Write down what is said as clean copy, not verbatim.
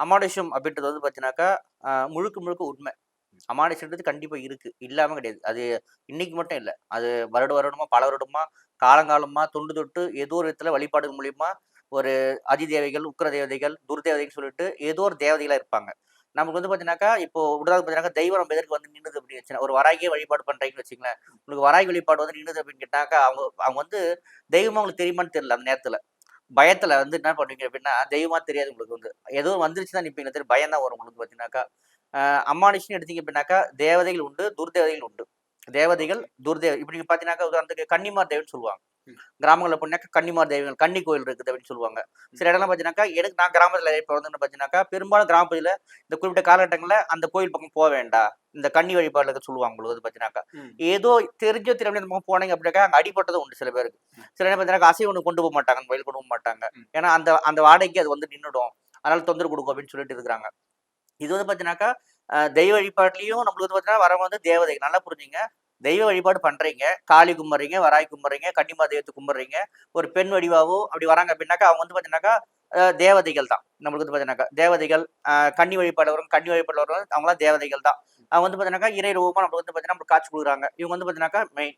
அமானுஷ்யம் அப்படின்றது வந்து பார்த்தீங்கன்னாக்கா, முழுக்க முழுக்க உண்மை. அமானுஷ்யன்றது கண்டிப்பா இருக்கு. இல்லாம கிடையாது. அது இன்னைக்கு மட்டும் இல்ல. அது வருடமா, பல வருடமா, காலங்காலமா தொன்று தொட்டு ஏதோ ஒரு விதத்துல வழிபாடு மூலியமா ஒரு அதிதேவைகள், உக்கிர தேவதைகள், துர்தேவதைன்னு சொல்லிட்டு ஏதோ ஒரு தேவதைகளா இருப்பாங்க. நமக்கு வந்து பார்த்தீங்கன்னாக்கா, இப்போ உதாரணத்துக்கு பார்த்தீங்கன்னாக்கா, தெய்வம் நம்ம எதிர்க்கு வந்து நின்னுது அப்படின்னு வச்சுக்கங்க. ஒரு வராகியே வழிபாடு பண்றீங்கன்னு வச்சுக்கங்களேன். உங்களுக்கு வராகி வழிபாடு வந்து நின்னுது அப்படின்னு கேட்டாக்கா, அவங்க அவங்க வந்து தெய்வமா உங்களுக்கு தெரியுமான்னு தெரியல அந்த நேரத்துல. பயத்துல வந்து என்ன பண்ணுவீங்க அப்படின்னா, தெய்வமா தெரியாது உங்களுக்கு வந்து. ஏதோ வந்துருச்சு தான் நிப்பீங்களே தவிர பயம் தான் வரும் உங்களுக்கு பார்த்தீங்கன்னாக்கா. அம்மானுஷ்யன்னு எடுத்தீங்க அப்படின்னாக்கா, தேவதைகள் உண்டு, துர்தேவதைகள் உண்டு. தேவதைகள், இப்ப நீங்க பார்த்தீங்கன்னாக்கா, உதாரணத்துக்கு கன்னிமார் தேவின்னு சொல்லுவாங்க. கிராமங்கள்ல போனீங்கன்னாக்கா கன்னிமார் தெய்வங்கள், கன்னி கோயில் இருக்குது அப்படின்னு சொல்லுவாங்க. சில இடம்லாம் பார்த்தீங்கன்னாக்கா, நான் கிராமத்துல இப்ப வந்து பார்த்தீங்கன்னாக்கா, பெரும்பாலும் கிராம பகுதியில இந்த குறிப்பிட்ட காலகட்டங்கள்ல அந்த கோயில் பக்கம் போ வேண்டாம். இந்த கன்னி வழிபாடுல இருக்க சொல்லுவாங்க உங்களுக்கு வந்து பார்த்தீங்கன்னாக்கா. ஏதோ தெரிஞ்சோ தெரியாமலோ அந்த பக்கம் போனீங்க அப்படின்னாக்கா, அங்க அடிபட்டதும் உண்டு சில பேருக்கு. சில நேரம் பார்த்தீங்கன்னா, அசைவ உணவு கொண்டு மாட்டாங்க. அந்த கோயிலுக்கு கொண்டு மாட்டாங்க. ஏன்னா அந்த அந்த வாடைக்கு அது வந்து நின்னுடும். அதனால தொந்தரவு குடுக்கும் அப்படின்னு சொல்லிட்டு இருக்கிறாங்க. இது வந்து பார்த்தீங்கன்னாக்கா, தெய்வ வழிபாட்டிலயும் நம்மளுக்கு வந்து பார்த்தீங்கன்னா, வரவங்க வந்து தேவதை. நல்லா புரிஞ்சுங்க. தெய்வ வழிபாடு பண்றீங்க. காளி கும்பிடுறீங்க, வராகி கும்பிடுறீங்க, கன்னிமா தெய்வத்த கும்பிடுறீங்க. ஒரு பெண் வடிவாவோ அப்படி வராங்க அப்படின்னாக்கா, அவங்க வந்து பார்த்தீங்கன்னாக்கா, தேவதைகள் தான். நம்மளுக்கு வந்து பார்த்தீங்கன்னாக்கா, தேவதைகள், கன்னி வழிபாடுல வரவங்க, கன்னி வழிபாடுல வரவங்க அவங்கலாம் தேவதைகள் தான். அவங்க வந்து பார்த்தீங்கன்னாக்கா, இறை ரூபமா நம்மளுக்கு வந்து பார்த்தீங்கன்னா, நம்மளுக்கு காட்சி குடுக்குறாங்க. இவங்க வந்து பார்த்தீங்கன்னாக்கா மெயின்.